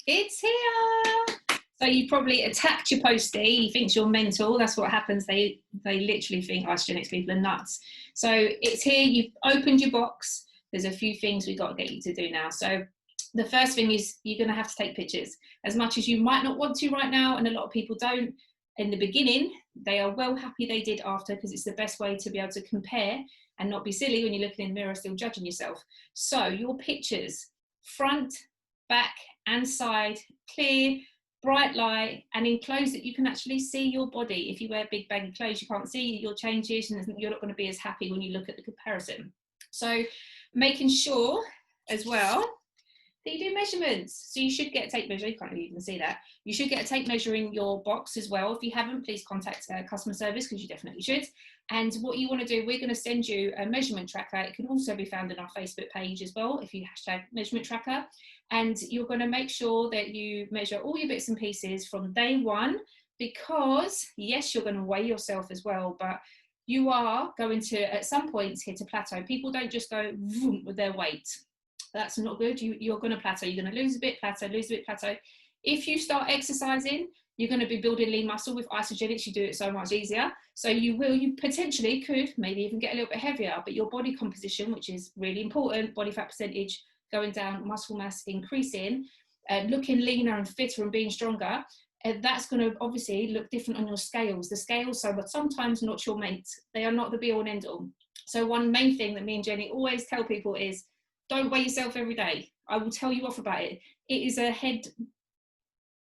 It's here. So you probably attacked your postie. He thinks you're mental. That's what happens. They literally think Isagenix people are nuts. So it's here. You've opened your box. There's a few things we've got to get you to do now. So the first thing is you're going to have to take pictures. As much as you might not want to right now, and a lot of people don't, in the beginning, they are well happy they did after, because it's the best way to be able to compare and not be silly when you're looking in the mirror still judging yourself. So your pictures, front, back and side, clear, bright light, and in clothes that you can actually see your body. If you wear big baggy clothes, you can't see your changes, and you're not going to be as happy when you look at the comparison. So making sure as well that you do measurements. So you should get a tape measure. You can't really even see that. You should get a tape measure in your box as well. If you haven't, please contact customer service, because you definitely should. And what you want to do, we're going to send you a measurement tracker. It can also be found on our Facebook page as well, if you hashtag measurement tracker. And you're going to make sure that you measure all your bits and pieces from day one, because yes, you're going to weigh yourself as well, but you are going to, at some points, hit a plateau. People don't just go vroom with their weight. That's not good. You're going to plateau. You're going to lose a bit, plateau, lose a bit, plateau. If you start exercising, you're going to be building lean muscle. With Isagenix, you do it so much easier. So you potentially could maybe even get a little bit heavier, but your body composition, which is really important, body fat percentage going down, muscle mass increasing, looking leaner and fitter and being stronger, that's going to obviously look different on your scales. The scales, but sometimes not your mate. They are not the be all and end all. So one main thing that me and Jenny always tell people is, don't weigh yourself every day. I will tell you off about it. It is a head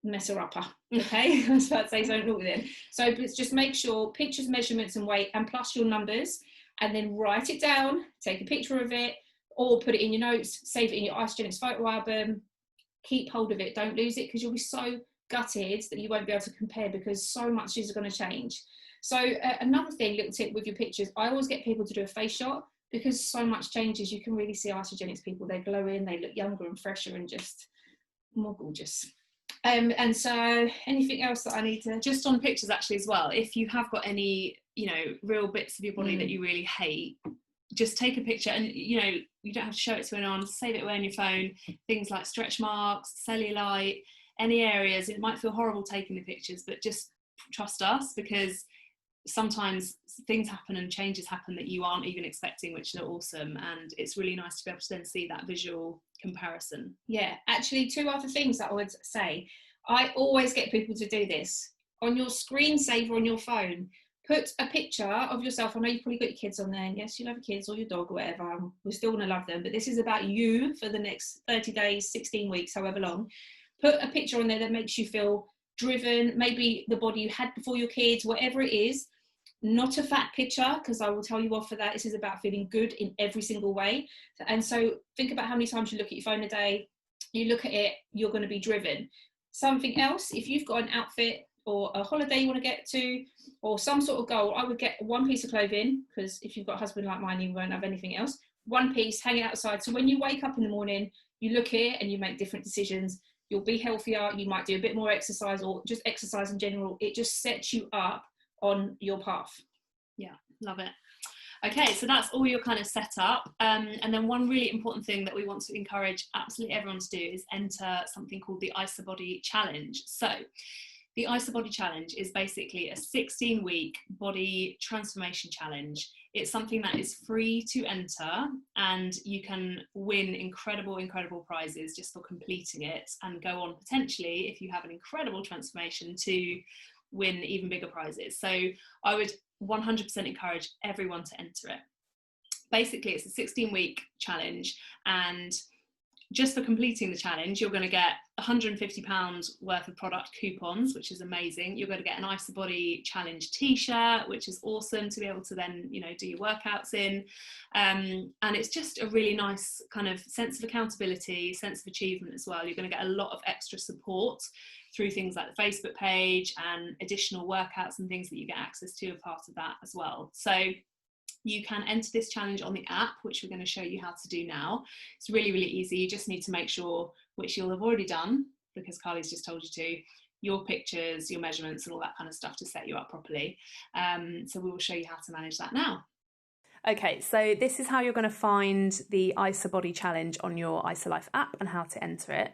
messer upper, okay? I was about to say something wrong with it. So just make sure pictures, measurements and weight, and plus your numbers, and then write it down, take a picture of it, or put it in your notes, save it in your Isagenix photo album, keep hold of it, don't lose it, because you'll be so gutted that you won't be able to compare, because so much is going to change. So another thing, little tip with your pictures, I always get people to do a face shot, because so much changes. You can really see Isagenix people. They're glowing, they look younger and fresher and just more gorgeous. And so anything else that I need to... Just on pictures actually as well, if you have got any, real bits of your body that you really hate, just take a picture, and you don't have to show it to anyone, save it away on your phone. Things like stretch marks, cellulite, any areas, it might feel horrible taking the pictures, but just trust us, because sometimes things happen and changes happen that you aren't even expecting, which are awesome, and it's really nice to be able to then see that visual comparison. Yeah, actually, two other things that I would say. I always get people to do this. On your screensaver on your phone, put a picture of yourself. I know you've probably got your kids on there, and yes, you love your kids or your dog or whatever. We're still going to love them, but this is about you for the next 30 days, 16 weeks, however long. Put a picture on there that makes you feel driven, maybe the body you had before your kids, whatever it is. Not a fat picture, because I will tell you off for that. This is about feeling good in every single way. And so think about how many times you look at your phone a day. You look at it, you're going to be driven. Something else, if you've got an outfit or a holiday you want to get to, or some sort of goal, I would get one piece of clothing, because if you've got a husband like mine, you won't have anything else. One piece, hang it outside. So when you wake up in the morning, you look here and you make different decisions. You'll be healthier. You might do a bit more exercise, or just exercise in general. It just sets you up on your path. Yeah, love it. Okay, so that's all your kind of setup, and then one really important thing that we want to encourage absolutely everyone to do is enter something called the IsaBody Challenge. So the IsaBody Challenge is basically a 16-week body transformation challenge. It's something that is free to enter, and you can win incredible prizes just for completing it, and go on potentially, if you have an incredible transformation, to win even bigger prizes. So I would 100% encourage everyone to enter it. Basically, it's a 16-week challenge, and just for completing the challenge, you're going to get £150 worth of product coupons, which is amazing. You're going to get an IsaBody Challenge t-shirt, which is awesome to be able to then, do your workouts in. And it's just a really nice kind of sense of accountability, sense of achievement as well. You're going to get a lot of extra support through things like the Facebook page and additional workouts and things that you get access to as part of that as well. So you can enter this challenge on the app, which we're going to show you how to do now. It's really easy. You just need to make sure, which you'll have already done because Carly's just told you to, your pictures, your measurements and all that kind of stuff to set you up properly. So we will show you how to manage that now. Okay, so this is how you're going to find the IsaBody Challenge on your IsaLife app and how to enter it.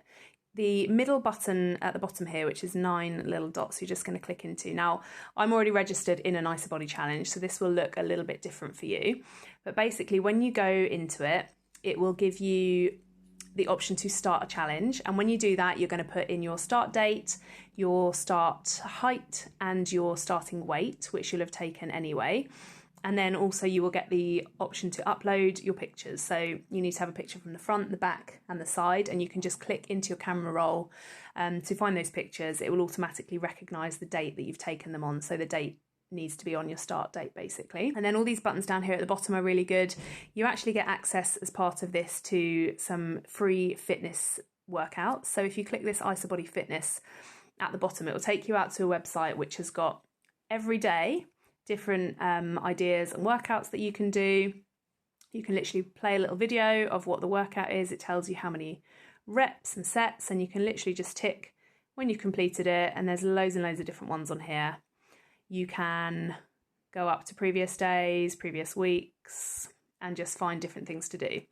the middle button at the bottom here, which is 9 little dots, you're just going to click into. Now, I'm already registered in an IsaBody challenge, so this will look a little bit different for you. But basically, when you go into it, it will give you the option to start a challenge. And when you do that, you're going to put in your start date, your start height, and your starting weight, which you'll have taken anyway. And then also you will get the option to upload your pictures. So you need to have a picture from the front, the back and the side, and you can just click into your camera roll to find those pictures. It will automatically recognise the date that you've taken them on. So the date needs to be on your start date basically. And then all these buttons down here at the bottom are really good. You actually get access as part of this to some free fitness workouts. So if you click this IsaBody Fitness at the bottom, it will take you out to a website which has got every day different ideas and workouts that you can do. You can literally play a little video of what the workout is. It tells you how many reps and sets, and you can literally just tick when you've completed it, and there's loads and loads of different ones on here. You can go up to previous days, previous weeks, and just find different things to do.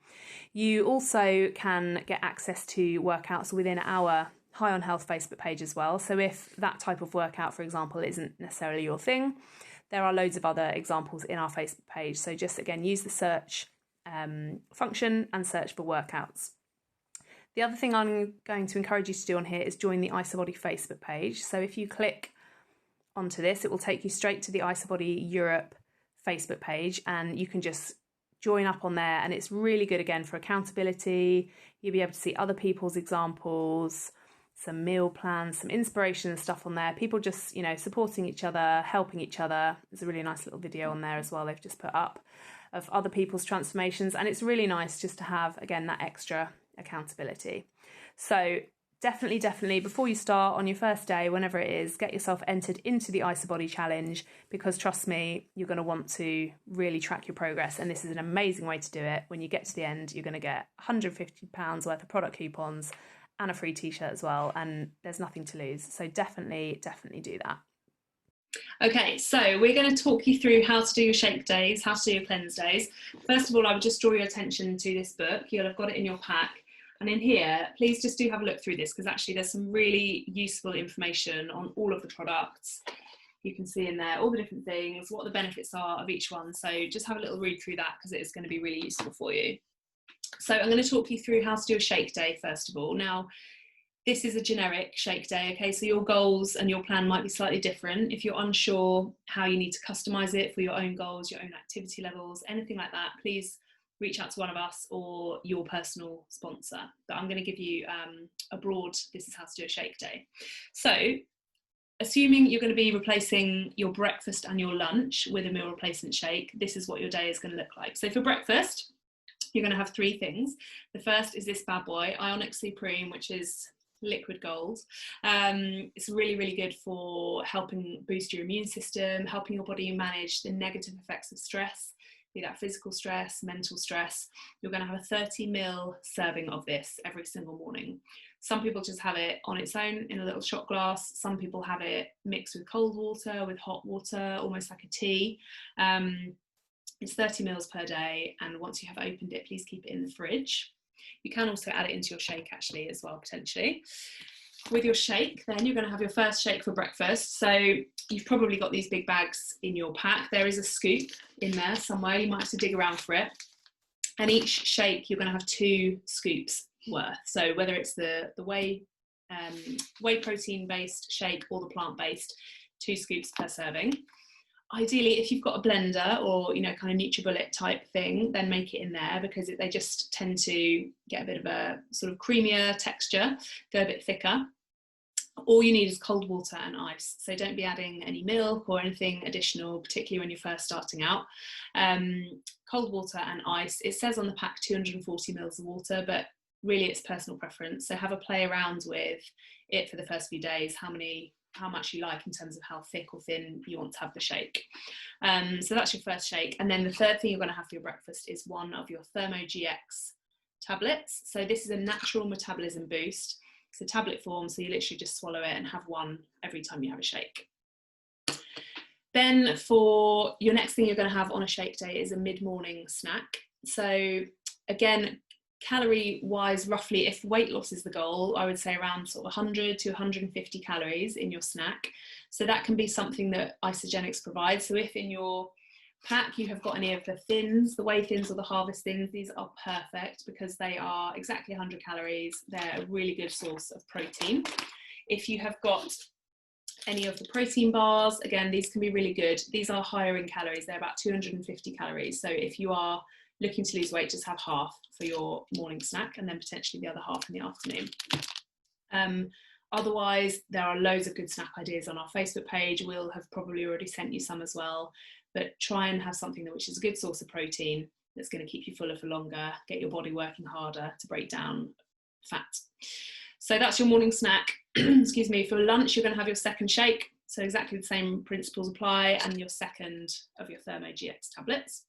You also can get access to workouts within our High on Health Facebook page as well. So if that type of workout, for example, isn't necessarily your thing, there are loads of other examples in our Facebook page. So just again, use the search function and search for workouts. The other thing I'm going to encourage you to do on here is join the IsaBody Facebook page. So if you click onto this, it will take you straight to the IsaBody Europe Facebook page, and you can just join up on there. And it's really good again for accountability. You'll be able to see other people's examples, some meal plans, some inspiration and stuff on there. People just, you know, supporting each other, helping each other. There's a really nice little video on there as well they've just put up of other people's transformations. And it's really nice just to have, again, that extra accountability. So definitely, before you start on your first day, whenever it is, get yourself entered into the IsaBody challenge, because trust me, you're going to want to really track your progress. And this is an amazing way to do it. When you get to the end, you're going to get £150 worth of product coupons and a free t-shirt as well, and there's nothing to lose. So definitely do that. Okay, so we're going to talk you through how to do your shake days, how to do your cleanse days. First of all, I would just draw your attention to this book. You'll have got it in your pack. And in here, please just do have a look through this, because actually there's some really useful information on all of the products. You can see in there all the different things, what the benefits are of each one. So just have a little read through that, because it is going to be really useful for you. So I'm going to talk you through how to do a shake day first of all. Now, this is a generic shake day, okay? So your goals and your plan might be slightly different. If you're unsure how you need to customize it for your own goals, your own activity levels, anything like that, please reach out to one of us or your personal sponsor. But I'm going to give you a broad, this is how to do a shake day. So assuming you're going to be replacing your breakfast and your lunch with a meal replacement shake, this is what your day is going to look like. So for breakfast, you're going to have 3 things. The first is this bad boy, Ionic Supreme, which is liquid gold. It's really good for helping boost your immune system, helping your body manage the negative effects of stress, be that physical stress, mental stress. You're going to have a 30ml serving of this every single morning. Some people just have it on its own in a little shot glass. Some people have it mixed with cold water, with hot water, almost like a tea. It's 30ml per day, and once you have opened it, please keep it in the fridge. You can also add it into your shake actually as well, potentially. With your shake, then you're going to have your first shake for breakfast. So you've probably got these big bags in your pack. There is a scoop in there somewhere. You might have to dig around for it. And each shake, you're going to have 2 scoops worth. So whether it's the whey protein based shake or the plant based, 2 scoops per serving. Ideally, if you've got a blender or, you know, kind of NutriBullet type thing, then make it in there, because they just tend to get a bit of a sort of creamier texture, go a bit thicker. All you need is cold water and ice. So don't be adding any milk or anything additional, particularly when you're first starting out. Cold water and ice. It says on the pack 240ml of water, but really it's personal preference. So have a play around with it for the first few days, how much you like in terms of how thick or thin you want to have the shake. So that's your first shake. And then the third thing you're going to have for your breakfast is one of your ThermoGX tablets. So this is a natural metabolism boost. It's a tablet form, so you literally just swallow it and have one every time you have a shake. Then for your next thing you're going to have on a shake day is a mid-morning snack. So again, calorie wise, roughly, if weight loss is the goal, I would say around sort of 100 to 150 calories in your snack. So that can be something that Isagenix provides. So if in your pack you have got any of the thins, the whey thins or the harvest thins, these are perfect because they are exactly 100 calories. They're a really good source of protein. If you have got any of the protein bars, again, these can be really good. These are higher in calories. They're about 250 calories. So if you are looking to lose weight, just have half for your morning snack and then potentially the other half in the afternoon. Otherwise, there are loads of good snack ideas on our Facebook page. We'll have probably already sent you some as well, but try and have something which is a good source of protein that's going to keep you fuller for longer, get your body working harder to break down fat. So that's your morning snack. Excuse me. For lunch, you're going to have your second shake. So exactly the same principles apply, and your second of your Thermo GX tablets.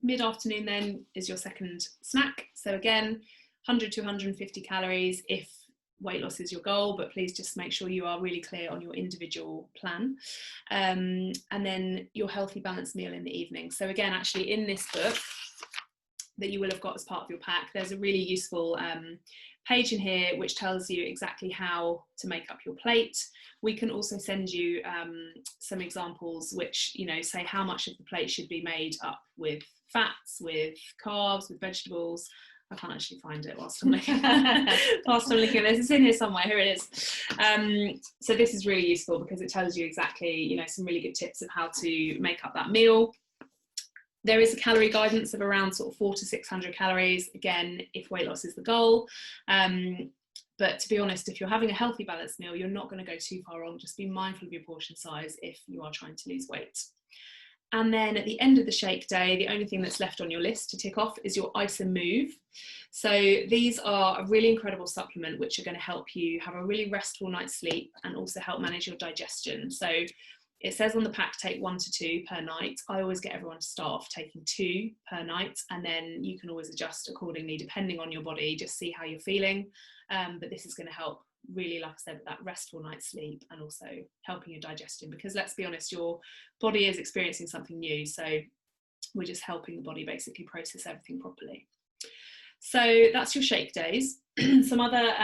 Mid-afternoon then is your second snack. So again, 100 to 150 calories if weight loss is your goal, but please just make sure you are really clear on your individual plan. And then your healthy balanced meal in the evening. So again, actually in this book that you will have got as part of your pack, there's a really useful page in here which tells you exactly how to make up your plate. We can also send you some examples which, you know, say how much of the plate should be made up with fats, with carbs, with vegetables. I can't actually find it whilst I'm looking. Whilst I'm looking at this, it's in here somewhere. Here it is. So this is really useful because it tells you exactly, you know, some really good tips of how to make up that meal. There is a calorie guidance of around sort of 400 to 600 calories, again, if weight loss is the goal. But to be honest, if you're having a healthy balanced meal, you're not going to go too far wrong. Just be mindful of your portion size if you are trying to lose weight. And then at the end of the shake day, the only thing that's left on your list to tick off is your IsaMove. So these are a really incredible supplement which are going to help you have a really restful night's sleep and also help manage your digestion. So it says on the pack, take 1 to 2 per night. I always get everyone to start off taking 2 per night, and then you can always adjust accordingly depending on your body, just see how you're feeling. But this is going to help really, like I said, with that restful night's sleep and also helping your digestion, because let's be honest, your body is experiencing something new. So we're just helping the body basically process everything properly. So that's your shake days. Some other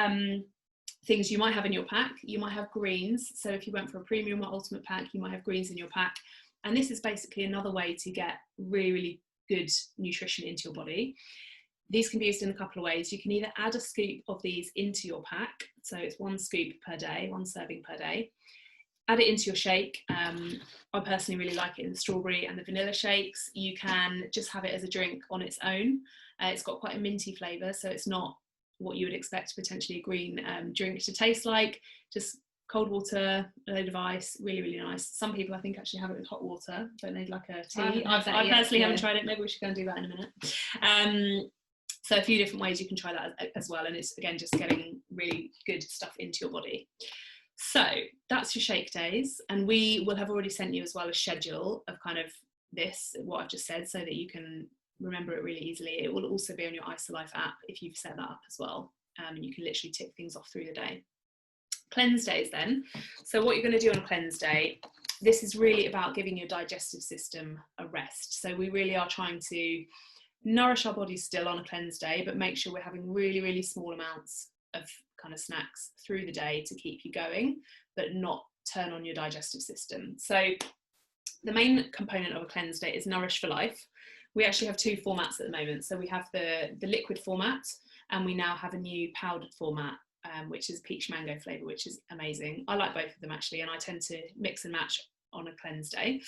things you might have in your pack, you might have greens. So if you went for a premium or ultimate pack, you might have greens in your pack. And this is basically another way to get really, really good nutrition into your body. These can be used in a couple of ways. You can either add a scoop of these into your pack. So it's 1 scoop per day, 1 serving per day. Add it into your shake. I personally really like it in the strawberry and the vanilla shakes. You can just have it as a drink on its own. It's got quite a minty flavour, so it's not what you would expect potentially a green drink to taste like. Just cold water, a load of ice, really, really nice. Some people I think actually have it with hot water, don't they, like a tea? I personally haven't tried it. Maybe we should go and do that in a minute. So a few different ways you can try that as well, and it's again just getting really good stuff into your body. So that's your shake days, and we will have already sent you as well a schedule of kind of this, what I've just said, so that you can remember it really easily. It will also be on your IsaLife app if you've set that up as well, and you can literally tick things off through the day. Cleanse days then. So what you're going to do on a cleanse day, this is really about giving your digestive system a rest. So we really are trying to nourish our bodies still on a cleanse day, but make sure we're having really, really small amounts of kind of snacks through the day to keep you going, but not turn on your digestive system. So the main component of a cleanse day is Nourish for Life. We actually have 2 formats at the moment. So we have the liquid format, and we now have a new powdered format, which is peach mango flavour, which is amazing. I like both of them actually, and I tend to mix and match on a cleanse day.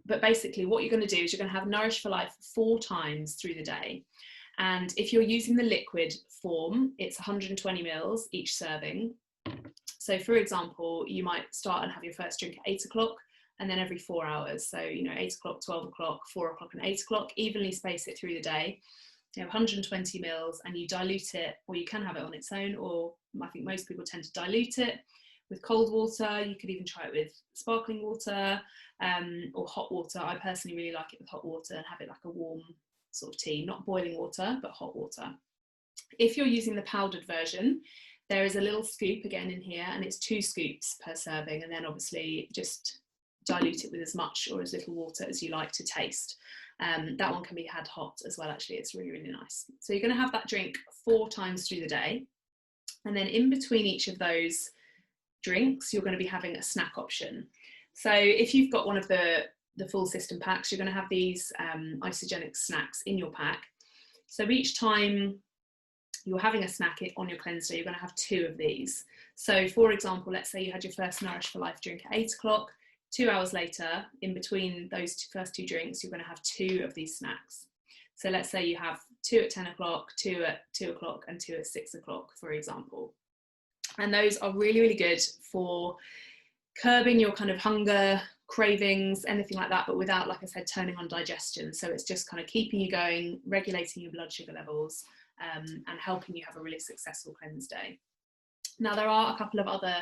But basically what you're going to do is you're going to have Nourish for Life 4 times through the day. And if you're using the liquid form, it's 120 mils each serving. So for example, you might start and have your first drink at 8 o'clock, and then every 4 hours. So, you know, 8 o'clock, 12 o'clock, 4 o'clock and 8 o'clock, evenly space it through the day. You have 120 mils, and you dilute it, or you can have it on its own, or I think most people tend to dilute it with cold water. You could even try it with sparkling water or hot water. I personally really like it with hot water and have it like a warm sort of tea, not boiling water, but hot water. If you're using the powdered version, there is a little scoop again in here, and it's 2 scoops per serving, and then obviously just dilute it with as much or as little water as you like to taste. That one can be had hot as well, actually. It's really, really nice. So you're going to have that drink 4 times through the day. And then in between each of those drinks, you're going to be having a snack option. So if you've got one of the full system packs, you're going to have these isogenic snacks in your pack. So each time you're having a snack on your cleanse day, you're going to have 2 of these. So for example, let's say you had your first Nourish for Life drink at 8 o'clock. 2 hours later, in between those first 2 drinks, you're going to have 2 of these snacks. So let's say you have 2 at 10 o'clock, 2 at 2 o'clock, and 2 at 6 o'clock, for example. And those are really, really good for curbing your kind of hunger, cravings, anything like that, but without, like I said, turning on digestion. So it's just kind of keeping you going, regulating your blood sugar levels, and helping you have a really successful cleanse day. Now, there are a couple of other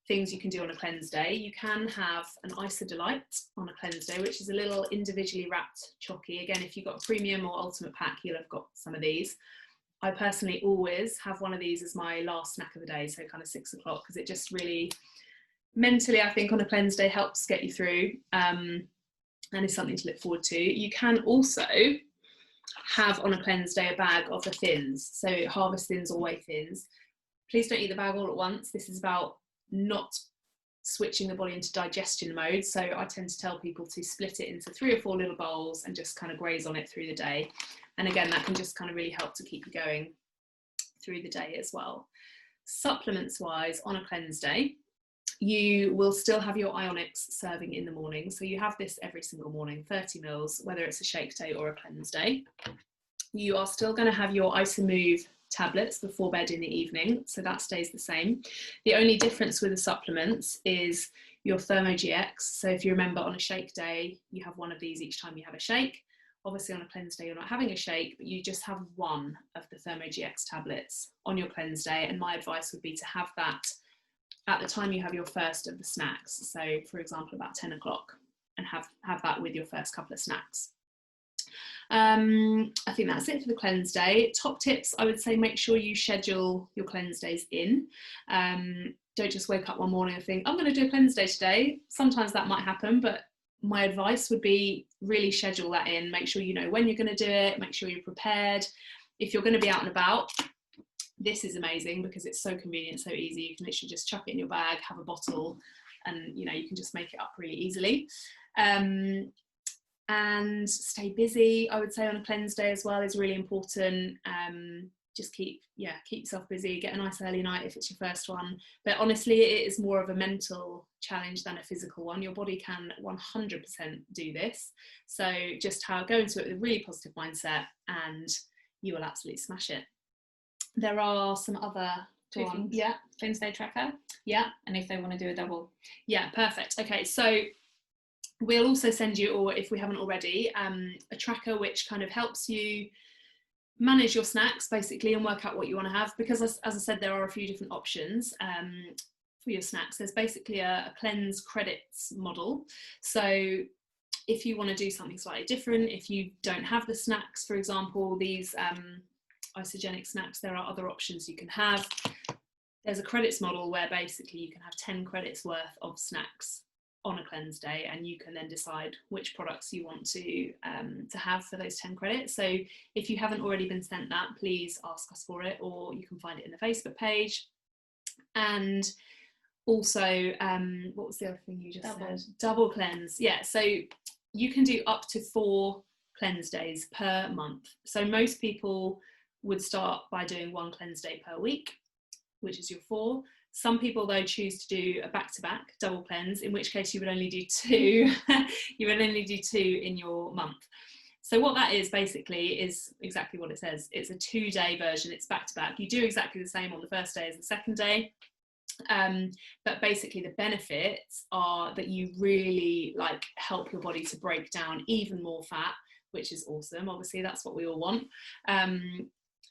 things you can do on a cleanse day. You can have an Isodelight on a cleanse day, which is a little individually wrapped chocky. Again, if you've got a premium or ultimate pack, you'll have got some of these. I personally always have one of these as my last snack of the day, so kind of 6 o'clock, because it just really, mentally, I think on a cleanse day helps get you through, and is something to look forward to. You can also have on a cleanse day a bag of the thins, so Harvest Thins or Whey Thins. Please don't eat the bag all at once. This is about not switching the body into digestion mode. So I tend to tell people to split it into 3 or 4 little bowls and just kind of graze on it through the day. And again, that can just kind of really help to keep you going through the day as well. Supplements wise, on a cleanse day, you will still have your Ionics serving in the morning. So you have this every single morning, 30 mils, whether it's a shake day or a cleanse day. You are still going to have your Isomove tablets before bed in the evening, so that stays the same. The only difference with the supplements is your ThermoGX. So if you remember, on a shake day, you have one of these each time you have a shake. Obviously on a cleanse day, you're not having a shake, but you just have one of the ThermoGX tablets on your cleanse day. And my advice would be to have that at the time you have your first of the snacks. So for example, about 10 o'clock, and have that with your first couple of snacks. I think that's it for the cleanse day. Top tips, I would say make sure you schedule your cleanse days in. Don't just wake up one morning and think, I'm going to do a cleanse day today. Sometimes that might happen, but my advice would be really schedule that in. Make sure you know when you're going to do it. Make sure you're prepared. If you're going to be out and about, this is amazing because it's so convenient, so easy. You can literally just chuck it in your bag, have a bottle, and you can just make it up really easily. And stay busy, I would say, on a cleanse day as well is really important. Just keep yourself busy, get a nice early night if it's your first one. But honestly, it is more of a mental challenge than a physical one. Your body can 100% do this. So just go into it with a really positive mindset and you will absolutely smash it. There are some other things. Yeah. Cleanse day tracker. Yeah. And if they want to do a double. Yeah, perfect. Okay, so we'll also send you, or if we haven't already, a tracker which kind of helps you manage your snacks basically and work out what you want to have, because as I said, there are a few different options for your snacks. There's basically a cleanse credits model. So if you want to do something slightly different, if you don't have the snacks, for example, these isogenic snacks, there are other options you can have. There's a credits model where basically you can have 10 credits worth of snacks on a cleanse day, and you can then decide which products you want to have for those 10 credits. So if you haven't already been sent that, please ask us for it, or you can find it in the Facebook page. And also, what was the other thing you just said? Double cleanse. Yeah, so you can do up to 4 cleanse days per month. So most people would start by doing 1 cleanse day per week, which is your 4. Some people, though, choose to do a back-to-back double cleanse, in which case you would only do 2. You would only do 2 in your month. So what that is basically is exactly what it says. It's a 2-day version. It's back-to-back. You do exactly the same on the first day as the second day. But basically the benefits are that you really help your body to break down even more fat, which is awesome. Obviously, that's what we all want.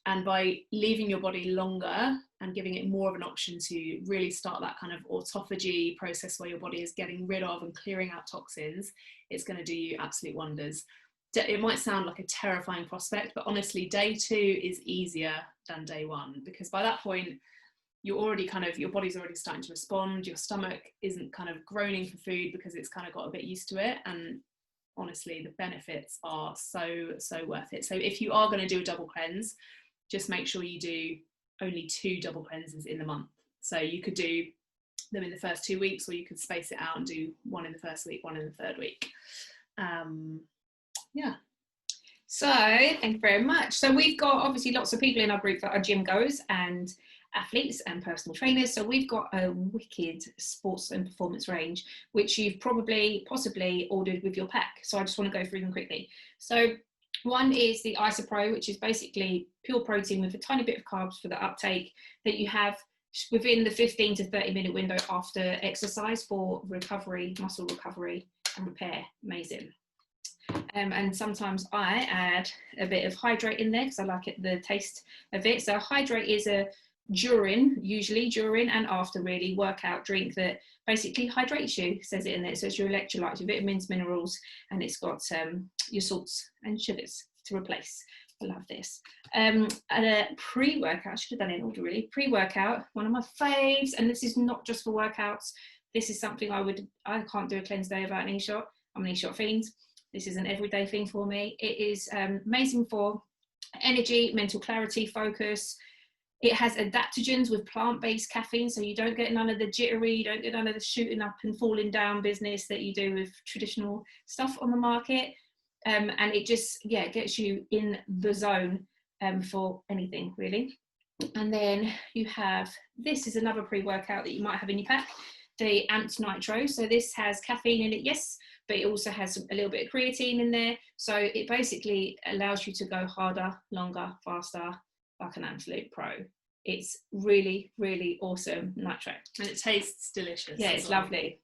And by leaving your body longer and giving it more of an option to really start that kind of autophagy process where your body is getting rid of and clearing out toxins, it's going to do you absolute wonders. It might sound like a terrifying prospect, but honestly, day 2 is easier than day 1, because by that point, you're already your body's already starting to respond. Your stomach isn't kind of groaning for food because it's kind of got a bit used to it. And honestly, the benefits are so worth it. So if you are going to do a double cleanse, just make sure you do only 2 double cleanses in the month. So you could do them in the first 2 weeks, or you could space it out and do 1 in the first week, 1 in the third week. Yeah. So thank you very much. So we've got obviously lots of people in our group that are gym goers and athletes and personal trainers. So we've got a wicked sports and performance range, which you've possibly ordered with your pack. So I just want to go through them quickly. So one is the IsoPro, which is basically pure protein with a tiny bit of carbs for the uptake that you have within the 15 to 30 minute window after exercise for recovery, muscle recovery and repair. Amazing. And sometimes I add a bit of Hydrate in there because I like it, the taste of it. So Hydrate is a usually during and after really workout drink that basically hydrates you, says it in there. So it's your electrolytes, your vitamins, minerals, and it's got your salts and sugars to replace. I love this. And a pre-workout, I should have done it in order really. Pre-workout, one of my faves, and this is not just for workouts. This is something I can't do a cleanse day without an e-shot. I'm an e-shot fiend. This is an everyday thing for me. It is amazing for energy, mental clarity, focus. It has adaptogens with plant-based caffeine, so you don't get none of the jittery, you don't get none of the shooting up and falling down business that you do with traditional stuff on the market. And it just, gets you in the zone for anything, really. And then you have, this is another pre-workout that you might have in your pack, the Amped Nitro. So this has caffeine in it, yes, but it also has a little bit of creatine in there. So it basically allows you to go harder, longer, faster, like an absolute pro. It's really, really awesome nitro. And it tastes delicious. Yeah, it's lovely.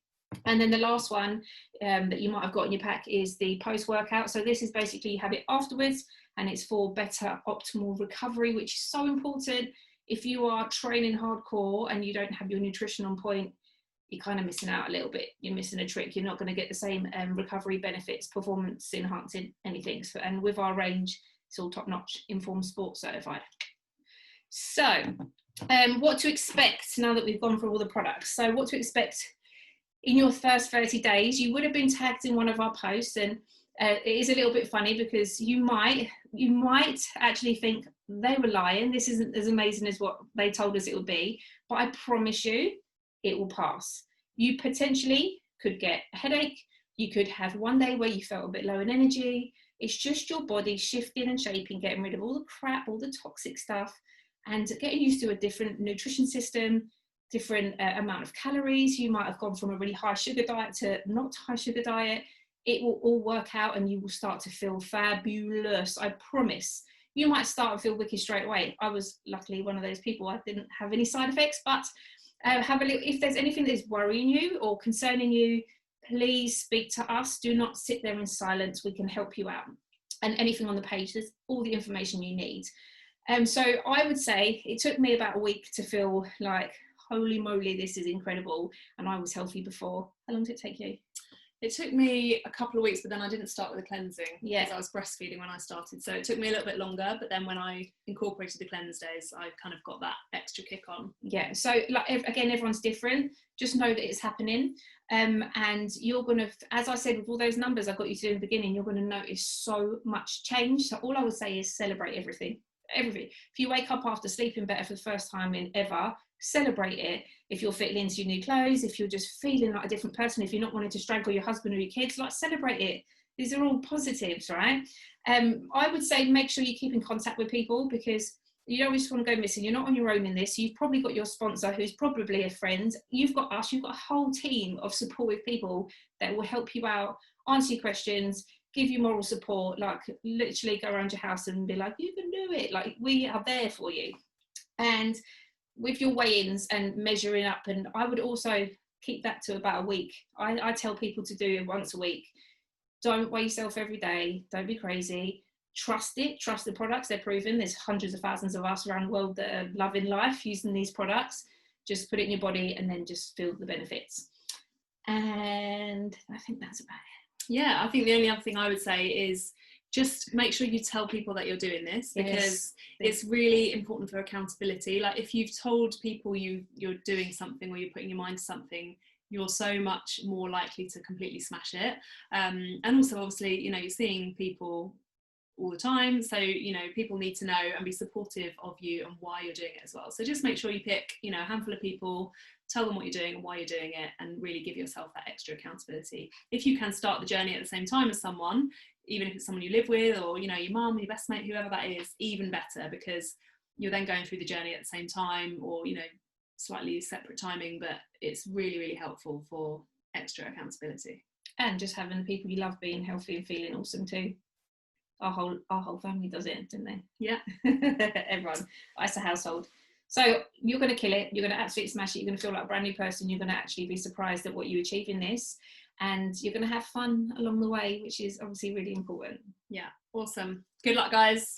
And then the last one that you might have got in your pack is the post-workout. So this is basically, you have it afterwards, and it's for better optimal recovery, which is so important. If you are training hardcore and you don't have your nutrition on point, you're kind of missing out a little bit. You're missing a trick. You're not going to get the same recovery benefits, performance enhancing, anything. So, and with our range, it's all top-notch, Informed Sport certified. So what to expect now that we've gone through all the products. So what to expect in your first 30 days. You would have been tagged in one of our posts, and it is a little bit funny because you might actually think they were lying. This isn't as amazing as what they told us it would be, but I promise you it will pass. You potentially could get a headache. You could have one day where you felt a bit low in energy. It's just your body shifting and shaping, getting rid of all the crap, all the toxic stuff, and getting used to a different nutrition system, different amount of calories. You might have gone from a really high sugar diet to not high sugar diet. It will all work out and you will start to feel fabulous. I promise. You might start and feel wicked straight away. I was luckily one of those people. I didn't have any side effects, but have a look. If there's anything that is worrying you or concerning you, please speak to us. Do not sit there in silence. We can help you out. And anything on the page, there's all the information you need. So I would say it took me about a week to feel like, holy moly, this is incredible. And I was healthy before. How long did it take you? It took me a couple of weeks, but then I didn't start with the cleansing because I was breastfeeding when I started. So it took me a little bit longer, but then when I incorporated the cleanse days, I kind of got that extra kick on. Yeah, so like, again, everyone's different. Just know that it's happening. And you're going to, as I said, with all those numbers I got you to in the beginning, you're going to notice so much change. So all I would say is celebrate everything. Everything. If you wake up after sleeping better for the first time in ever, celebrate it. If you're fitting into your new clothes, if you're just feeling like a different person, if you're not wanting to strangle your husband or your kids, like, celebrate it. These are all positives, right? I would say make sure you keep in contact with people, because you don't just want to go missing. You're not on your own in this. You've probably got your sponsor, who's probably a friend. You've got us. You've got a whole team of supportive people that will help you out, answer your questions, give you moral support, like literally go around your house and be like, you can do it. Like, we are there for you. And with your weigh-ins and measuring up, and I would also keep that to about a week. I tell people to do it once a week. Don't weigh yourself every day. Don't be crazy. Trust it. Trust the products. They're proven. There's hundreds of thousands of us around the world that are loving life using these products. Just put it in your body and then just feel the benefits. And I think that's about it. Yeah, I think the only other thing I would say is just make sure you tell people that you're doing this, because it's really important for accountability. Like, if you've told people you're doing something or you're putting your mind to something, you're so much more likely to completely smash it. And also, obviously, you know, you're seeing people all the time, so you know, people need to know and be supportive of you and why you're doing it as well. So just make sure you pick, you know, a handful of people, tell them what you're doing and why you're doing it, and really give yourself that extra accountability. If you can start the journey at the same time as someone, even if it's someone you live with, or you know, your mum, your best mate, whoever that is, even better, because you're then going through the journey at the same time, or you know, slightly separate timing, but it's really, really helpful for extra accountability. And just having the people you love being healthy and feeling awesome too. Our whole family does it, didn't they? Yeah. Everyone. It's a household. So you're going to kill it. You're going to absolutely smash it. You're going to feel like a brand new person. You're going to actually be surprised at what you achieve in this. And you're going to have fun along the way, which is obviously really important. Yeah. Awesome. Good luck, guys.